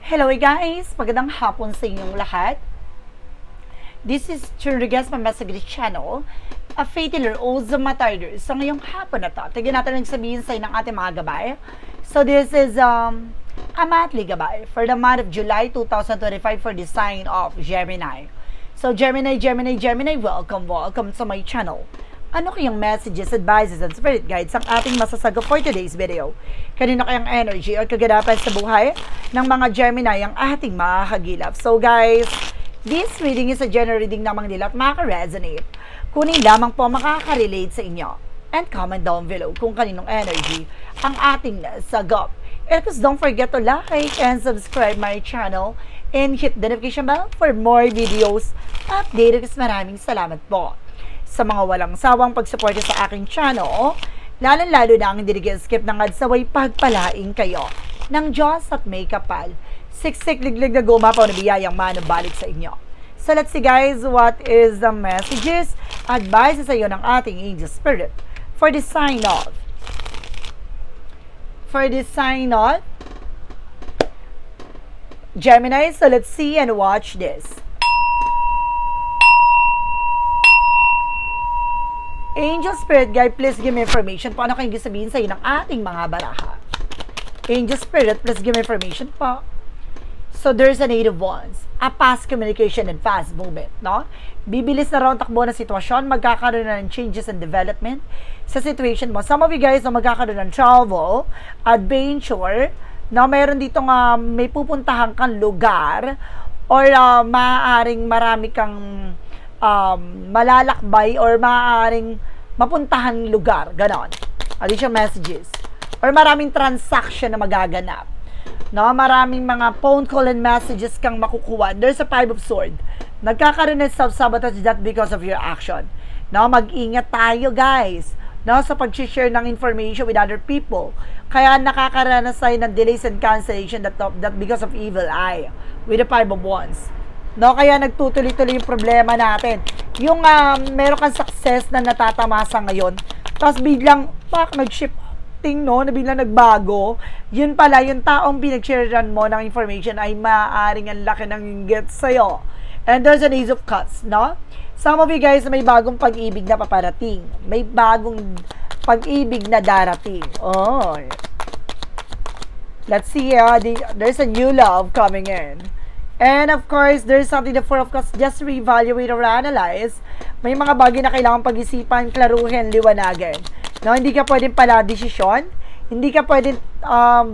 Hello guys! Magandang hapon sa inyong lahat. This is Chunrigas Mamasagri Channel, a faith healer o Zamatarder. Sa ngayong hapon na to, tignan natin ang sabihin sa ng ating mga gabay. So this is a monthly gabay for the month of July 2025 for the sign of Gemini. So Gemini, welcome to my channel. Ano kayang messages, advices, and spirit guides ang ating masasagot for today's video? Kanino kayang energy o kaganapan sa buhay ng mga Gemini ang ating makakagilap? So guys, this reading is a general reading namang nila at makaka-resonate. Kunin lamang po makaka-relate sa inyo. And comment down below kung kaninong energy ang ating sagot. And please don't forget to like and subscribe my channel and hit the notification bell for more videos updated. Maraming salamat po sa mga walang sawang pagsuporta sa aking channel, lalo na ang hindi nag-skip ng adsaway pagpalaing kayo ng Diyos at may kapal. Siksik liglig na gumapaw na biyayang manubalik sa inyo. So let's see guys, what is the messages, advices sa iyo ng ating angel spirit for the sign of Gemini. So let's see and watch this. Angel Spirit Guide, please give me information. Paano kayong sabihin sa iyo ng ating mga baraha? Angel Spirit, please give me information po. So, there's an 8 of Wands. A fast communication and fast movement, no? Bibilis na raw ang takbo ng sitwasyon. Magkakaroon na ng changes and development sa situation mo. Some of you guys na magkakaroon ng travel, adventure, no? Mayroon dito nga may pupuntahan kang lugar or maaaring marami kang malalakbay or maaaring mapuntahan lugar, ganon. Additional messages. Or maraming transaction na magaganap. No, maraming mga phone call and messages kang makukuha. There's a 5 of Swords. Nagkakaroon ng self-sabotage that because of your action. No, mag-ingat tayo, guys. No, sa pag-share ng information with other people. Kaya nakakaranas tayo ng delays and cancellation that because of evil eye. With the 5 of Wands. No, kaya nagtutuloy-tuloy yung problema natin. Yung meron kang success na natatamasa ngayon, tapos biglang nag-shifting, no, na biglang nagbago, yun pala, yung taong pinag-sharean mo ng information ay maaaring ang laki ng inggit sa'yo. And there's an Ace of Cups, no? Some of you guys may bagong pag-ibig na paparating. May bagong pag-ibig na darating. Oh. Let's see, there's a new love coming in. And of course, there's something the 4 of Cups, just reevaluate or analyze. May mga bagay na kailangan pag-isipan, klaruhin, liwanagan. No, hindi ka pwedeng pala desisyon. Hindi ka pwedeng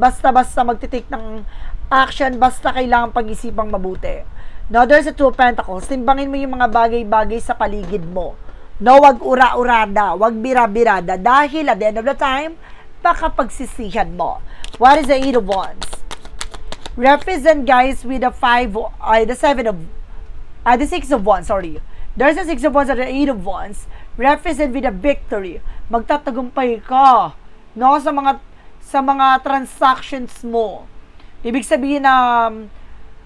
basta-basta magtitake ng action, basta kailangan pag-isipang mabuti. No, there's a 2 of Pentacles. Timbangin mo yung mga bagay-bagay sa paligid mo. No, wag ura-urada, wag bira-birada. Dahil at the end of the time, baka pagsisihan mo. What is the 8 of Wands? Represent guys with the 6 of Wands, sorry. There's a 6 of Wands and the 8 of Wands. Represent with a victory. Magtatagumpay ka, no, sa mga transactions mo. Ibig sabihin na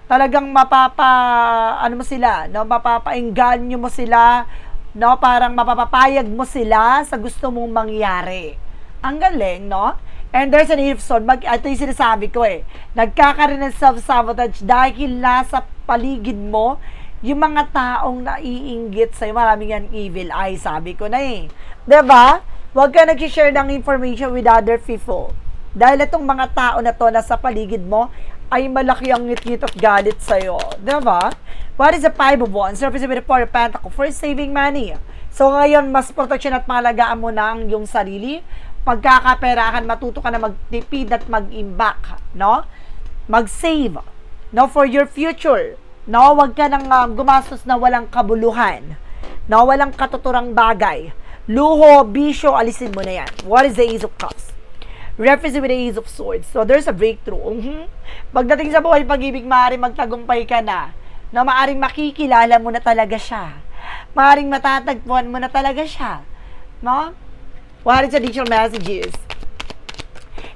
talagang mapapaengganyo mo sila, no, parang mapapapayag mo sila sa gusto mong mangyari. Ang galing, no? And there's an 8 of Swords. Ito yung sinasabi ko nagkakaroon ng self-sabotage dahil nasa paligid mo yung mga taong naiinggit sa'yo. Maraming yan evil eye, sabi ko na Diba? Huwag ka nag-share ng information with other people. Dahil itong mga tao na to nasa paligid mo ay malaki ang ngit-ngit at galit sa'yo. Diba? What is the 5 of Wands? Represent with the 4 of Pentacles for saving money. So ngayon, mas protection at malagaan mo na ang iyong sarili. Pagkakaperahan, matuto ka na magtipid at mag-imbak, no? Mag-save, no, for your future. No, wag ka nang gumastos na walang kabuluhan. No, walang katuturang bagay. Luho, bisyo, alisin mo na yan. What is the Ace of Cups? Represent with the Ace of Swords. So there's a breakthrough. Pagdating sa buhay pag-ibig, maaaring magtagumpay ka na. No, maaaring makikilala mo na talaga siya. Maaaring matatagpuan mo na talaga siya. No? What is additional messages?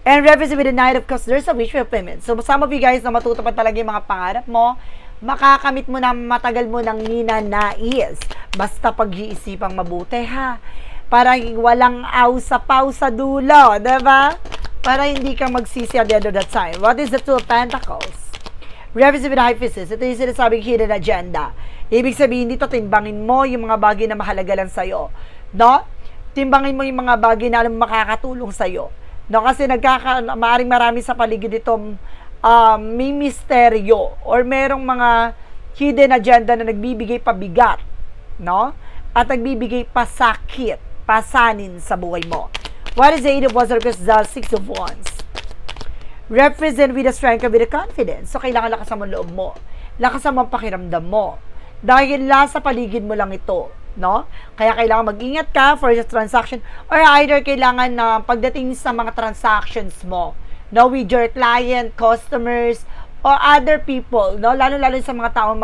And represent with the Knight of Cups, there's a wish fulfillment. So, some of you guys na matutupad talaga yung mga pangarap mo, makakamit mo na matagal mo nang ninanais. Basta pag-iisipang mabuti, ha? Para walang aw sa paw sa dulo, diba? Para hindi ka magsisi at the end of the time. What is the 2 of Pentacles? Represent with hyphesis, ito yung sinasabing hidden agenda. Ibig sabihin dito, timbangin mo yung mga bagay na mahalaga lang sa'yo. No? Timbangin mo yung mga bagay na alam mo makakatulong sa'yo. No? Kasi maaring marami sa paligid itong may misteryo or merong mga hidden agenda na nagbibigay pabigat. No? At nagbibigay pasakit, pasanin sa buhay mo. What is the 8 of Wands versus the 6 of Wands? Represent with the strength and with the confidence. So, kailangan lakasan mo loob mo. Lakasan mo ang pakiramdam mo. Dahil nasa paligid mo lang ito. No? Kaya kailangan mag-ingat ka for the transaction or either kailangan na pagdating sa mga transactions mo, no, with your client, customers, or other people, no, lalo-lalo sa mga taong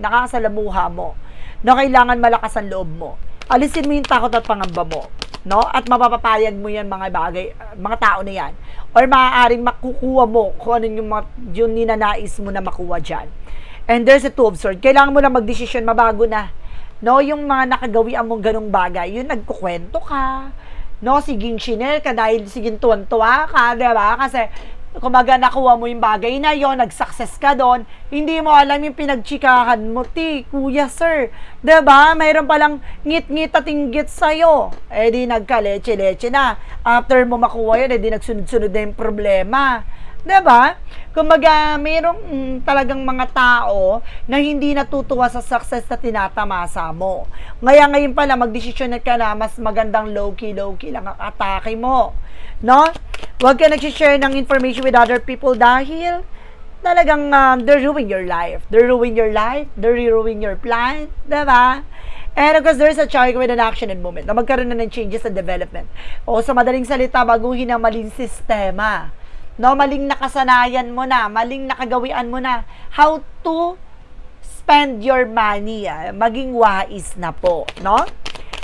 nakakasalamuha mo, no, kailangan malakas ang loob mo. Alisin mo yung takot at pangamba mo, no, at mapapapayag mo yan mga bagay, mga tao na yan, or maaaring makukuha mo kung ano yung ninanais mo na makuha dyan. And there's a 2 of Swords. Kailangan mo lang magdesisyon, mabago na. No, yung mga nakagawian mong ganung bagay, yung nagkukwento ka, no, siging shinel ka dahil siging tuwan-tuwa ka, diba? Kasi, kumaga nakuha mo yung bagay na yon, nag-success ka doon, hindi mo alam yung pinagchikahan mo, kuya sir, diba? Mayroon palang ngit-ngit at inggit sa'yo. Eh di nagka-leche-leche na. After mo makuha yun, eh di nagsunod-sunod na yung problema. Diba? Kumbaga, mayroong talagang mga tao na hindi natutuwa sa success na tinatamasa mo. Ngayon pala, magdesisyon ka na, mas magandang low-key lang ang atake mo. No? Huwag ka nag-share ng information with other people dahil talagang they're ruining your life. They're ruining your life. They're ruining your plan. Diba? And of course, there's a chart with an action and movement na magkaroon na ng changes and development. O sa madaling salita, baguhin ang maling sistema. No, maling nakasanayan mo na, maling nakagawian mo na. How to spend your money. Maging wais na po, no?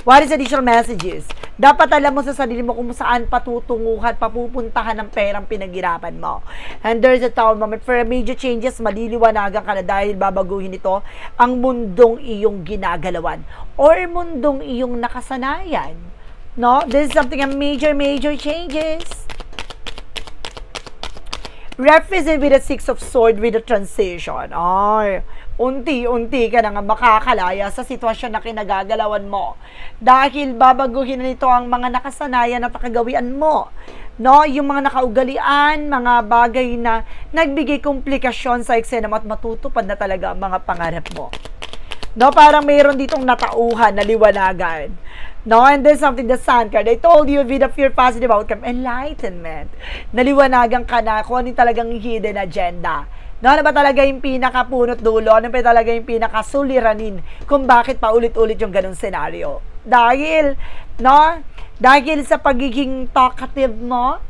What is additional messages? Dapat alam mo sa sarili mo kung saan patutunguhan, papupuntahan ng perang pinaghirapan mo. And there's a tower moment for major changes, maliliwanagan ka na dahil babaguhin ito ang mundong iyong ginagalawan or mundong iyong nakasanayan. No? This is something a major changes. Represent with the 6 of Swords with the transition. Ay, unti-unti ka na nga makakalaya sa sitwasyon na kinagagalawan mo. Dahil babaguhin na nito ang mga nakasanayan at kagawian mo. No, yung mga nakaugalian, mga bagay na nagbigay komplikasyon sa eksena mo at matutupad na talaga ang mga pangarap mo. No, parang mayroon ditong natauhan na liwanagan. No, and then something, the Sun card. I told you, with a fear positive outcome, enlightenment. Naliwanagan ka na kung ano talagang hidden agenda. No, ano ba talaga yung pinakapunot dulo? Ano ba talaga yung pinakasuliranin kung bakit paulit-ulit yung ganung senaryo? Dahil sa pagiging talkative mo,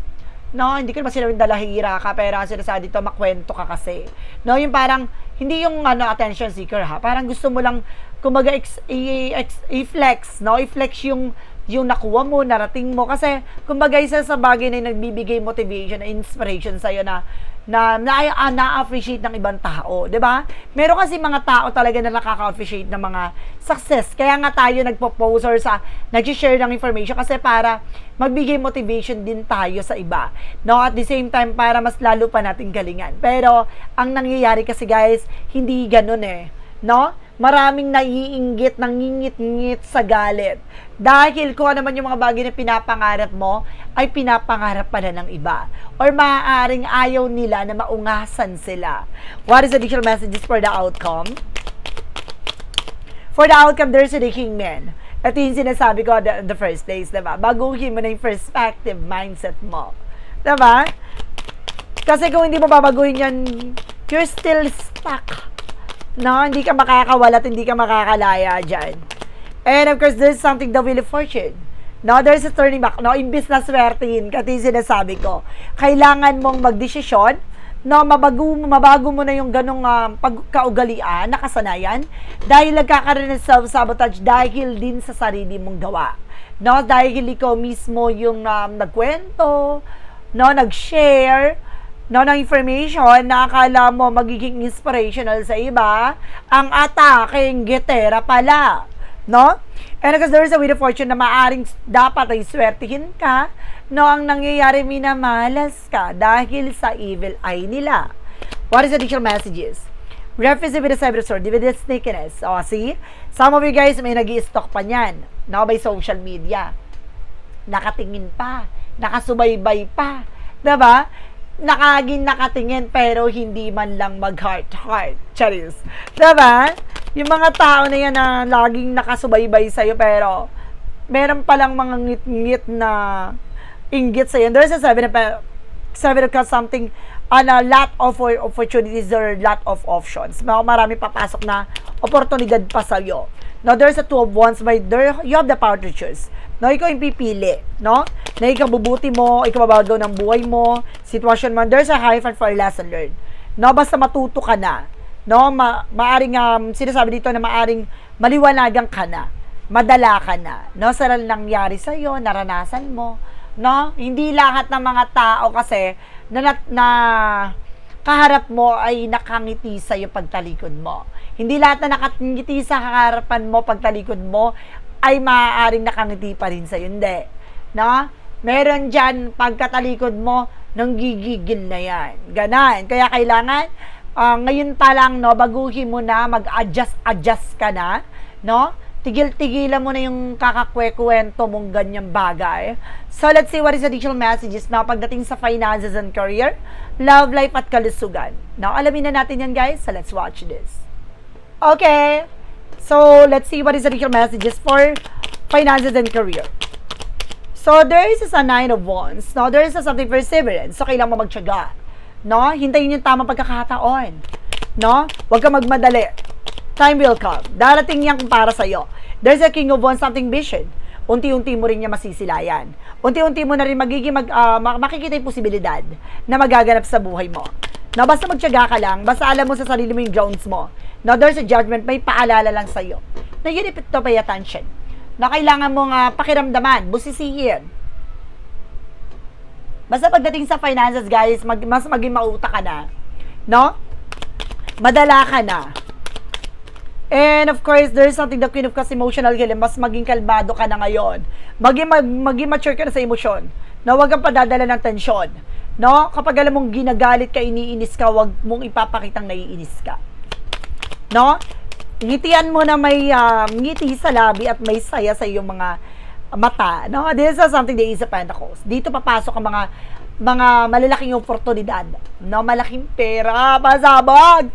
no, hindi ko naman sinabing dalahira ka, pero sinasabi dito, makwento ka kasi. No, yung parang, hindi yung attention seeker ha, parang gusto mo lang, kumbaga, i-flex, no? I-flex yung nakuha mo, narating mo. Kasi, kumbaga, isa sa bagay na nagbibigay motivation, inspiration sa'yo na-appreciate ng ibang tao, di ba? Meron kasi mga tao talaga na nakaka-appreciate ng mga success. Kaya nga tayo nagpo-post or nag-share ng information kasi para magbigay motivation din tayo sa iba. No, at the same time, para mas lalo pa natin galingan. Pero, ang nangyayari kasi guys, hindi ganun no? Maraming naiinggit, nangingit-ngit sa galit. Dahil kung ano man yung mga bagay na pinapangarap mo, ay pinapangarap pala ng iba. Or maaaring ayaw nila na maungasan sila. What is the additional messages for the outcome? For the outcome, there's the Kingman. Ito yung sinasabi ko in the first place, diba? Baguhin mo na yung perspective mindset mo. Diba? Kasi kung hindi mo babaguhin yan, you're still stuck. No, hindi ka makakawala at hindi ka makakalaya dyan. And of course, there's something, the Wheel of Fortune. No, there's a turning back. No, imbis na swertihin, kasi sinasabi ko, kailangan mong magdesisyon, no, mabago mo na yung ganong pagkaugalian, nakasanayan, dahil nagkakaroon ng self-sabotage dahil din sa sarili mong gawa. No, dahil ikaw mismo yung nagkwento, no, nag-share, no, ng information na akala mo magiging inspirational sa iba, ang ataking gitera pala. No? And because there is a Wheel of Fortune na maaring dapat ay swertihin ka, no, ang nangyayari minamalas ka dahil sa evil eye nila. What is additional messages? Reference with the Seven of Swords, with the sneakiness. O, see? Some of you guys may nag-i-stalk pa niyan. Now, by social media. Nakatingin pa. Nakasubaybay pa. Diba? Nakatingin pero hindi man lang mag-heart. Charis. Diba? Yung mga tao na yan na laging nakasubaybay sa'yo pero meron palang mga ngit-ngit na inggit sa'yo. There's a seven of cups, something on a lot of opportunities or lot of options. Marami papasok na oportunidad pa sa'yo. Now, there's a two of wands, but there, you have the power to choose. No, ikaw yung pipili, no? Na ikaw bubuti mo, ikaw mabagaw ng buhay mo, sitwasyon mo, there's a high five for a lesson learned. No, basta matuto ka na. No, maaring, sinasabi dito na maaring maliwanagan ka na. Madala ka na. No, sa nangyari sa'yo, naranasan mo. No, hindi lahat ng mga tao kasi na kaharap mo ay nakangiti sa'yo pagtalikod mo. Hindi lahat na nakangiti sa harapan mo pagtalikod mo ay maaaring nakangiti pa rin sa'yo. Hindi. No? Meron dyan, pagkatalikod mo, nang gigigil na yan. Ganan. Kaya kailangan, ngayon pa lang, no, baguhin mo na, mag-adjust ka na, no? Tigil-tigilan mo na yung kakakwekwento mong ganyang bagay. So, let's see what is additional messages na pagdating sa finances and career, love life at kalusugan. Now, alamin na natin yan, guys. So, let's watch this. Okay. So, let's see what is additional messages for finances and career. So, there is a Nine of Wands. No, there is a something perseverance. So, kailangan mo magtiyaga. No? Hintayin yung tamang pagkakataon. No? Huwag ka magmadali. Time will come. Darating yan para sa'yo. There's a King of Wands, something vision. Unti-unti mo rin niya masisilayan. Unti-unti mo na rin makikita yung posibilidad na magaganap sa buhay mo. No, basta magtiyaga ka lang, basta alam mo sa sarili mo yung grounds mo. No, there's a judgment, may paalala lang sa'yo. Na you need to pay attention. Na kailangan mong pakiramdaman, busisihin. Basta pagdating sa finances, guys, mas maging mauta ka na. No? Madala ka na. And of course, there's something the Queen of Cups, emotional healing. Mas maging kalmado ka na ngayon. Maging mature ka na sa emosyon. Na huwag kang padadala ng tensyon. No? Kapag alam mong ginagalit ka, iniinis ka, huwag mong ipapakitang naiinis ka. No? Ngitian mo na may ngiti sa labi at may saya sa iyong mga mata. No? This is something the Ace of Pentacles. Dito papasok ang mga malalaking oportunidad. No? Malaking pera, pasabog.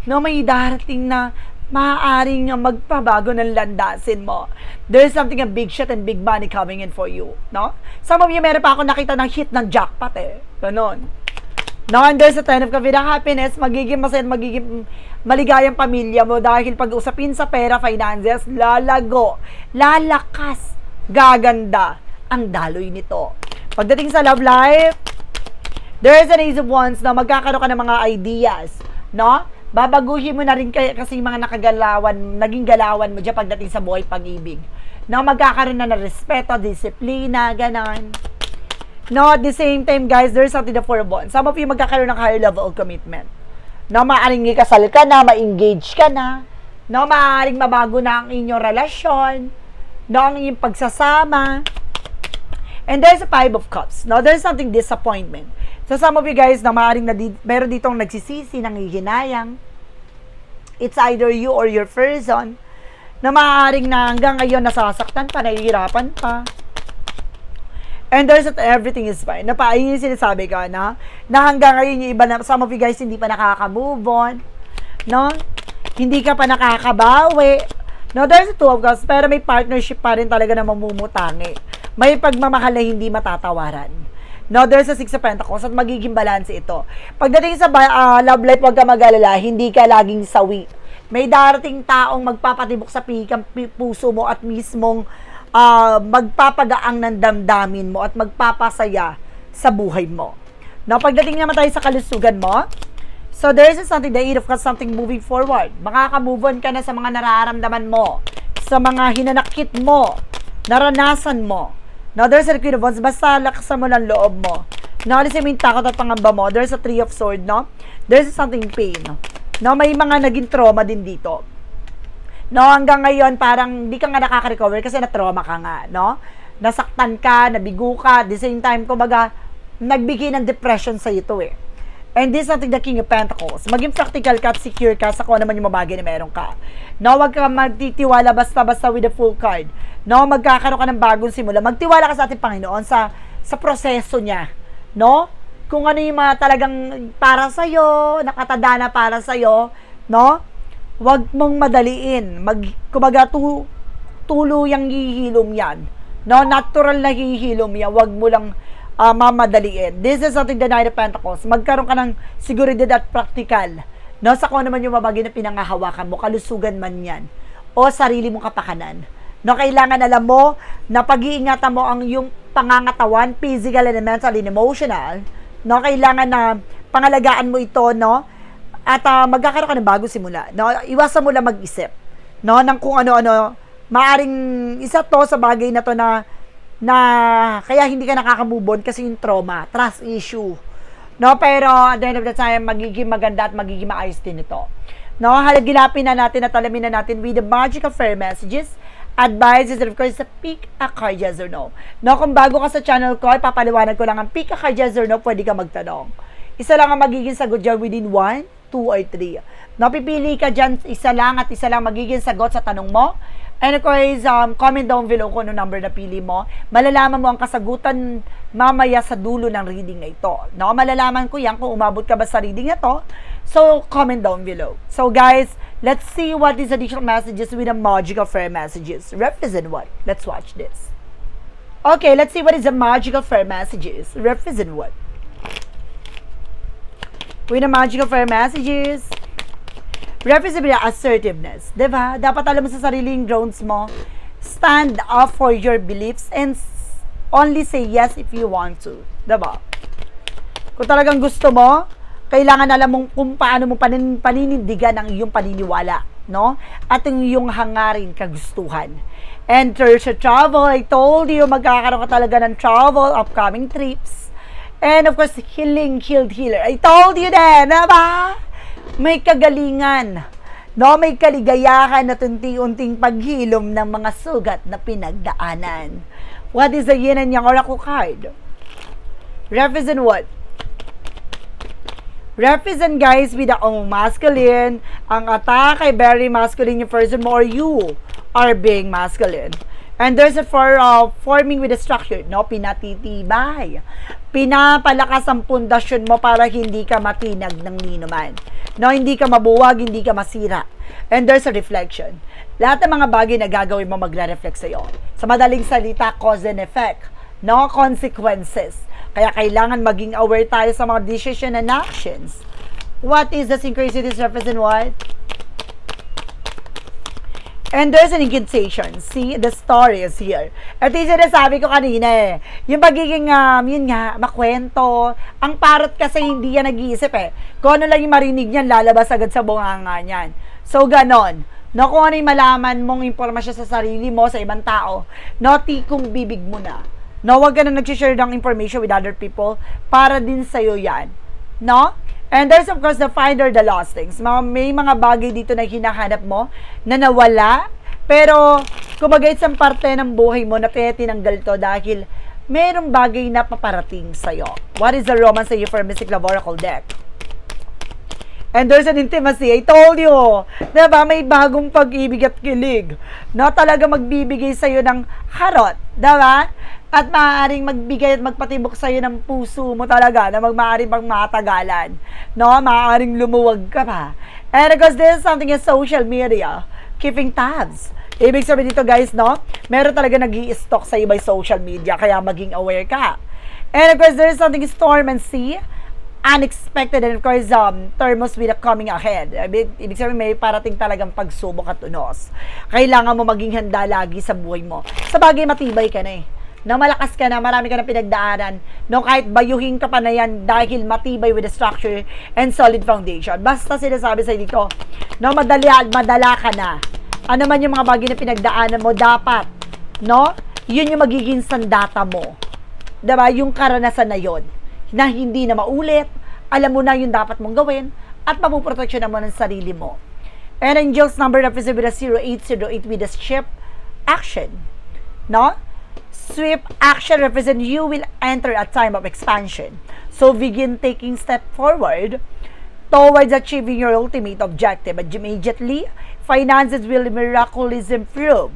No? May darating na maaaring magpabago ng landasin mo. There's something a big shot and big money coming in for you. No? Some of you, meron pa ako nakita ng hit ng jackpot eh. Ganon. No, and there's a Ten of Cups with happiness, magiging masaya, magiging maligayang pamilya mo dahil pag-usapin sa pera, finances, lalago, lalakas, gaganda ang daloy nito. Pagdating sa love life, there's an Ace of Wands na magkakaroon ka ng mga ideas. No? Babaguhin mo na rin kasi mga naging galawan mo dyan pagdating sa buhay pag-ibig. Na magkakaroon na ng respeto, disiplina, ganon. No, at the same time, guys, there's something the Four of Wands. Some of you magkakaroon ng higher level of commitment. No, maaaring ikasal ka na, ma-engage ka na. No, maaaring mabago na ang inyong relasyon. No, ang inyong pagsasama. And there's a Five of Cups. No, there's something disappointment. So, some of you guys na maaaring meron ditong nagsisisi, nangihinayang. It's either you or your person na maaaring na hanggang ngayon nasasaktan pa, nahihirapan pa. And there's everything is fine. Yun yung sinasabi ko, na hanggang ngayon yung iba na, some of you guys hindi pa nakaka-move on. No? Hindi ka pa nakakabawi. No, there's a Two of Cups, pero may partnership pa rin talaga na mamumutangi. May pagmamahal na hindi matatawaran. No, there's a Six of Pentacles at magiging balance ito. Pagdating sa love life, huwag ka mag-alala, hindi ka laging sawi. May darating taong magpapatibok sa pikang puso mo at mismong magpapagaang ng damdamin mo at magpapasaya sa buhay mo. Now, pagdating naman tayo sa kalusugan mo, so there is something, the Eight of Cups, something moving forward. Makaka-move on ka na sa mga nararamdaman mo, sa mga hinanakit mo, naranasan mo. Now, there's a Queen of Wands, basta lakasan mo ng loob mo. Now, alisin mo yung takot at pangamba mo. There's a Three of Swords, no? There's something pain. No, may mga naging trauma din dito. No, hanggang ngayon, parang di ka nga nakaka-recover kasi na-trauma ka nga, no? Nasaktan ka, nabigo ka, at the same time, kumbaga, nagbigay ng depression sa ito eh. And this is something the King of Pentacles. Maging practical ka at secure ka sa kung ano naman yung mabagay na meron ka. No, wag ka magtitiwala basta-basta with the full card. No, magkakaroon ka ng bagong simula. Magtiwala ka sa ating Panginoon sa proseso niya. No? Kung ano yung mga talagang para sa'yo, nakatadana para sa'yo, no? Wag mong madaliin. Kumaga, tuluyang hihilom yan. No? Natural na hihilom yan. Wag mo lang mamadaliin. This is something the Knight of Pentacles. Magkaroon ka ng seguridad at practical. No? Sa kung naman yung mabagay na pinangahawakan mo, kalusugan man yan, o sarili mong kapakanan. No? Kailangan alam mo na pag-iingatan mo ang yung pangangatawan, physical and mental and emotional. No? Kailangan na pangalagaan mo ito, no? At magkakaroon ka ng bagong simula. No? Iwasan mo lang mag-isip. No? Ng kung ano-ano. Maaring isa to sa bagay na to na kaya hindi ka nakaka-move on kasi yung trauma, trust issue. No, pero at the end of the time, magiging maganda at magiging maayos din ito. No, halagilapin na natin at alamin na natin with the magical fair messages, advices, and of course, sa pick a card, yes or no. No, kung bago ka sa channel ko, papaliwanag ko lang ang pick a card, yes or no, pwede ka magtanong. Isa lang ang magiging sagot dyan within 1, 2, or 3. No, pipili ka dyan, isa lang magiging sagot sa tanong mo. And of course, comment down below kung ano number na pili mo. Malalaman mo ang kasagutan mamaya sa dulo ng reading na ito. No? Malalaman ko yan kung umabot ka ba sa reading na to. So, comment down below. So guys, let's see what is additional messages with the magical fair messages. Represent what? Let's watch this. Okay, let's see what is the magical fair messages. Represent what? With the magical fair messages, represent assertiveness. Diba? Dapat alam mo sa sariling grounds mo. Stand up for your beliefs and only say yes if you want to. Diba? Kung talagang gusto mo, kailangan alam mong kung paano mo paninindigan ang iyong paniniwala. No? At yung iyong hangarin, kagustuhan. And there's a travel. I told you, magkakaroon ka talaga ng travel, upcoming trips. And of course, healed healer. I told you din, diba? May kagalingan, no? May kaligayahan at unti-unting paghilom ng mga sugat na pinagdaanan. What is the yin and yang oracle card? Represent what? Represent, guys, with the masculine. Ang attack ay very masculine yung person mo or you are being masculine. And there's a forming with a structure, no? Pinatitibay. Pinapalakas ang pundasyon mo para hindi ka matinag ng ninuman. No, hindi ka mabuwag, hindi ka masira. And there's a reflection. Lahat ng mga bagay na gagawin mo magre-reflect sa iyo. Sa madaling salita, cause and effect. No, consequences. Kaya kailangan maging aware tayo sa mga decision and actions. What is the synchronicities represent what? And there's an incantation. See, the story is here. At yung sinasabi ko kanina yung pagiging, yun nga, makwento. Ang parot kasi hindi yan nag-iisip Kung ano lang yung marinig niyan, lalabas agad sa bunganga niyan. So, ganon. No, kung ano yung malaman mong impormasyon sa sarili mo, sa ibang tao, no, tikong bibig mo na. No, wag ka na nag-share ng information with other people para din sa'yo yan. No? And there's of course the finder the lost things. May mga bagay dito na hinahanap mo na nawala, pero kumbaga isang parte ng buhay mo na tinanggal to dahil merong bagay na paparating sa'yo. What is the romance sa you for Mystic Love Oracle deck? And there's an intimacy. I told you, diba, may bagong pag-ibig at kilig. No, talaga magbibigay sa'yo ng harot. Diba? At maaaring magbigay at magpatibok sa'yo ng puso mo talaga na maaaring pang matagalan. No? Maaaring lumuwag ka pa. And of course, this is something in social media. Keeping tabs. Ibig sabihin dito, guys, no? Meron talaga nag-i-stalk sa'yo by social media, kaya maging aware ka. And of course, there is something storm and sea. Unexpected, and of course, termos with the coming ahead. Ibig sabihin, may parating talagang pagsubok at unos. Kailangan mo maging handa lagi sa buhay mo. Sa bagay, matibay ka na na malakas ka na, marami ka na pinagdaanan, no, kahit bayuhin ka pa na yan dahil matibay with the structure and solid foundation. Basta sinasabi sa dito, no, madala ka na. Ano man yung mga bagay na pinagdaanan mo, dapat, no, yun yung magiging sandata mo. Diba? Yung karanasan na yun, na hindi na maulit, alam mo na yung dapat mong gawin, at mapuproteksyon mo ng sarili mo. And angel's number represented with a 0808 with a ship action. No? Swift action represents you will enter a time of expansion. So begin taking step forward towards achieving your ultimate objective. And immediately, finances will miraculously improve.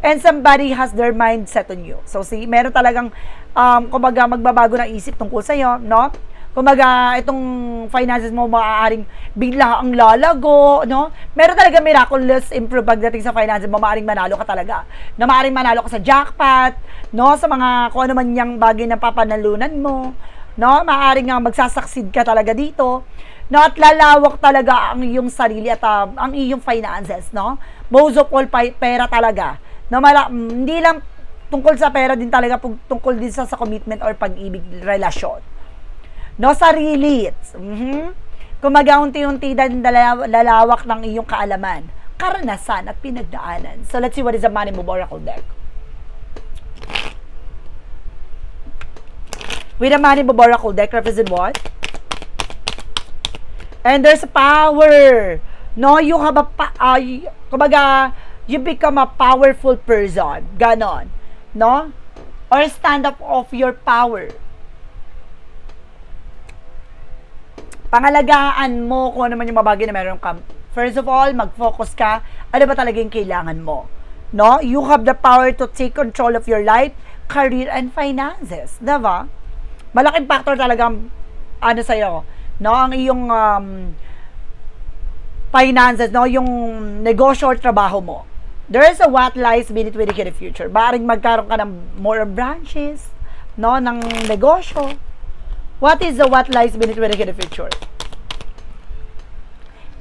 And somebody has their mind set on you. So see, meron talagang, kumbaga, magbabago ng isip tungkol sa'yo, no? Kumbaga, itong finances mo maaaring bigla ang lalago, no? Meron talaga miraculous improve pagdating sa finances mo, maaaring manalo ka talaga. Na maaaring manalo ka sa jackpot, no? Sa mga kung ano man yung bagay na papanalunan mo, no? Maaaring nga magsasucceed ka talaga dito, no? At lalawak talaga ang iyong sarili at ang iyong finances, no? Most of all, pera talaga. No, hindi lang tungkol sa pera din talaga, tungkol din sa commitment or pag-ibig, relasyon. No, sarili. Kumaga unti-unti din lalawak ng iyong kaalaman, karanasan at pinagdaanan. So let's see what is the Money Move Oracle deck. With the Money Move Oracle deck, represent what? And there's power. No, you have a kumbaga, you become a powerful person. Ganon. No? Or stand up of your power. Pangalagaan mo kung ano man yung mabagay na meron ka. First of all, mag-focus ka. Ano ba talaga yung kailangan mo? No? You have the power to take control of your life, career, and finances. Diba? Malaking factor talaga ano sa'yo. No? Ang iyong finances, no? Yung negosyo or trabaho mo. There is a what lies beneath with the future. Maaring magkaroon ka ng more branches, no, ng negosyo. What is the what lies beneath with the future?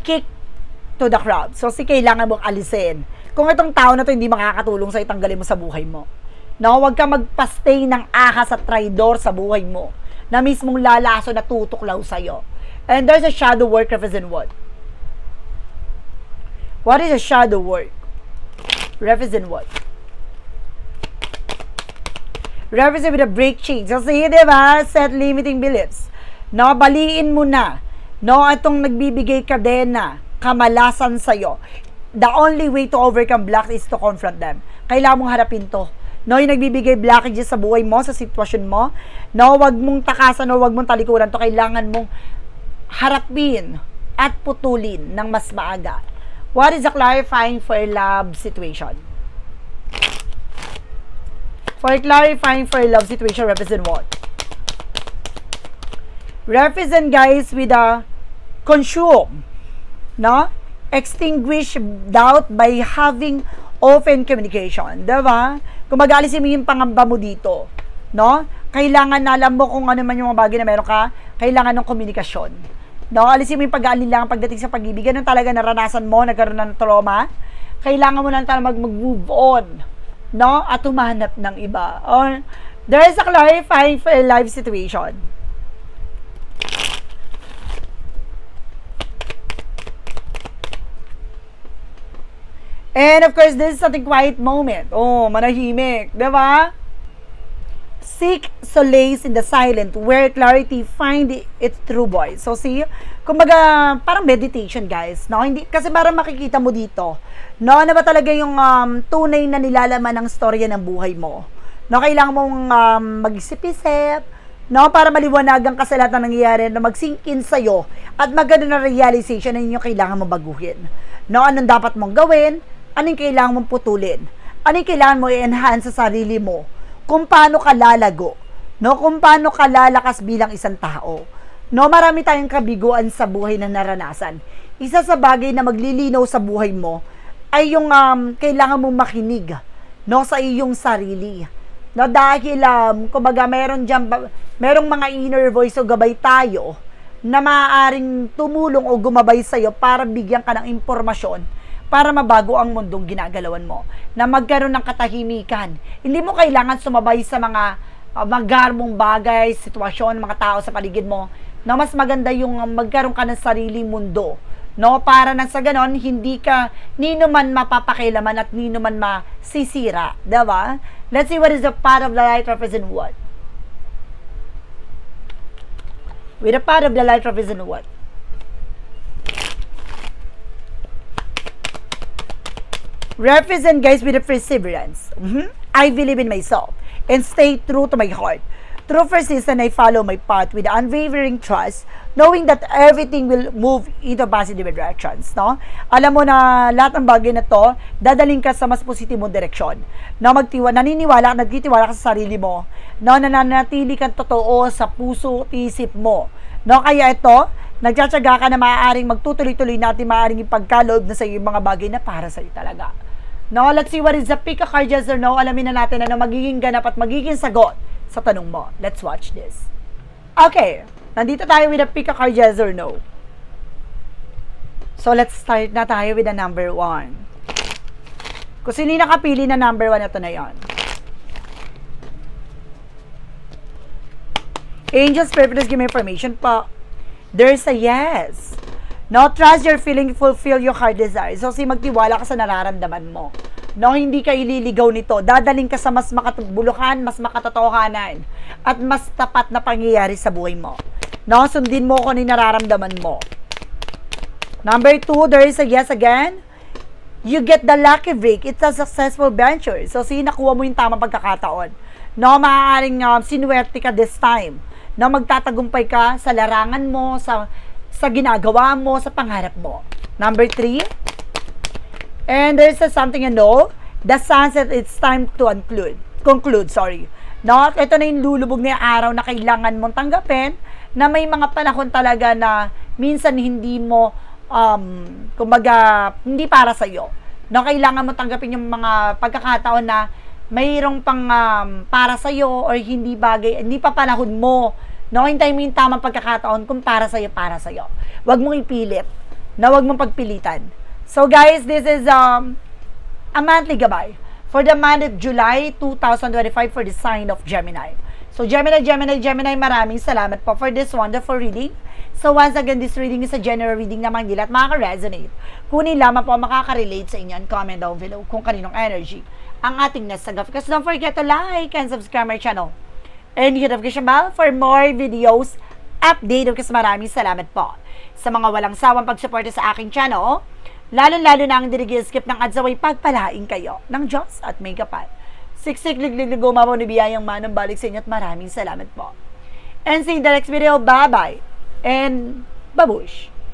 Kick to the crowd. So, kailangan mong alisin. Kung itong tao na to hindi makakatulong sa itanggalin mo sa buhay mo. No, huwag ka magpastay ng ahas at traidor sa buhay mo na mismong lalaso na tutuklaw sa'yo. And there's a shadow work represent what? What is a shadow work? Represent what? Represent with a break change. So, sige, diba? Set limiting beliefs. No, baliin mo na. No, itong nagbibigay kadena, kamalasan sa'yo. The only way to overcome blocks is to confront them. Kailangan mong harapin to. No, yung nagbibigay blockages sa buhay mo, sa sitwasyon mo. No, wag mong takasan o wag mong talikuran to. Kailangan mong harapin at putulin ng mas maaga. What is the clarifying for love situation? For clarifying for love situation, represent what? Represent, guys, with a consume, no? Extinguish doubt by having open communication. Diba? Kung mag-alisin mo yung pangamba mo dito, no? Kailangan na alam mo kung ano man yung mga bagay na meron ka, kailangan ng komunikasyon. No, alisin mo yung pag-aalilangan pagdating sa pag-ibig. Ganun talaga naranasan mo, nagkaroon ng trauma. Kailangan mo na talaga mag-move on. No? At humanap ng iba. Or, there is a clarifying for a life situation. And of course, this is something quiet moment. Oh, manahimik. Diba? Seek solace in the silent where clarity find its true voice. So see, kumbaga parang meditation, guys, no? Hindi kasi parang makikita mo dito, no, ano ba talaga yung tunay na nilalaman ng storya ng buhay mo. No, kailangan mong mag-isip-isip, no, para maliwanagan ka sa lahat ng nangyayari na mag-sink in sa'yo at magkaroon na realization na yun yung kailangan mong baguhin. No, anong dapat mong gawin, anong kailangan mong putulin, anong kailangan mo i-enhance sa sarili mo, kung paano ka lalago, no? Kung paano ka lalakas bilang isang tao. No, marami tayong kabiguan sa buhay na naranasan. Isa sa bagay na maglilinaw sa buhay mo ay yung kailangan mong makinig, no, sa iyong sarili. No, dahil kumbaga merong mga inner voice o gabay tayo na maaaring tumulong o gumabay sa iyo para bigyan ka ng impormasyon para mabago ang mundong ginagalawan mo, na magkaroon ng katahimikan. Hindi mo kailangan sumabay sa mga magarmong bagay, sitwasyon, mga tao sa paligid mo, na mas maganda yung magkaroon ka ng sariling mundo, no? Para nang sa ganon, hindi ka nino man mapapakilaman at nino man masisira, diba? Let's see what is the path of the light represent what? With the path of the light represent what? Represent, guys, with the perseverance. I believe in myself and stay true to my heart. Through persistence, I follow my path with unwavering trust, knowing that everything will move into positive directions, no? Alam mo na lahat ng bagay na to, dadaling ka sa mas positibong direksyon. Na naniniwala, nagtitiwala ka sa sarili mo, no? Nananatili kang totoo sa puso at isip mo. No? Kaya ito, nagtsatsaga ka na maaaring magtutuloy-tuloy natin maaaring ipagkaloob na sa iyo yung mga bagay na para sa iyo talaga. No, let's see what is the pick a card, yes or no. Alamin na natin ano magiging ganap at magiging sagot sa tanong mo. Let's watch this. Okay, nandito tayo with a pick a card, yes or no. So, let's start na tayo with the number 1. Kung sino yung nakapili na number 1, ito na yon. Angels, Spirit, please give me information po. There's a yes. No, trust your feeling, fulfill your heart desire. So, magtiwala ka sa nararamdaman mo. No, hindi ka ililigaw nito. Dadaling ka sa mas makatubuluhan, mas makatotohanan, at mas tapat na pangyayari sa buhay mo. No, sundin mo kung ano yung nararamdaman mo. Number 2, there is a yes again. You get the lucky break. It's a successful venture. So, nakuha mo yung tamang pagkakataon. No, maaaring sinuwerte ka this time. No, magtatagumpay ka sa larangan mo, sa ginagawa mo, sa pangarap mo. Number 3. And there's something the sunset, it's time to conclude, sorry. No, ito na yung lulubog na yung araw na kailangan mong tanggapin, na may mga panahon talaga na minsan hindi mo, kumbaga, hindi para sa'yo. No, kailangan mo tanggapin yung mga pagkakataon na mayroong pang para sa'yo or hindi bagay, hindi pa panahon mo. No, hintayin mo yung tamang pagkakataon kung para sa'yo, para sa'yo. Huwag mong ipilit. Na huwag mong pagpilitan. So guys, this is a monthly gabay for the month of July 2025 for the sign of Gemini. So Gemini, maraming salamat po for this wonderful reading. So once again, this reading is a general reading naman, hindi lahat makaka-resonate. Kunin lamang po makaka-relate sa inyo and comment down below kung kaninong energy ang ating nasagap. Because don't forget to like and subscribe my channel. And hit notification bell for more videos update. Kasi maraming salamat po sa mga walang sawang pagsuporta sa aking channel. Lalo-lalo na ang dirigi-skip ng ads away, pagpalain kayo ng Diyos at may kapal. Siksik, liglig, gumawa ni biyayang manang balik sa inyo at maraming salamat po. And see you in the next video. Bye-bye and babush!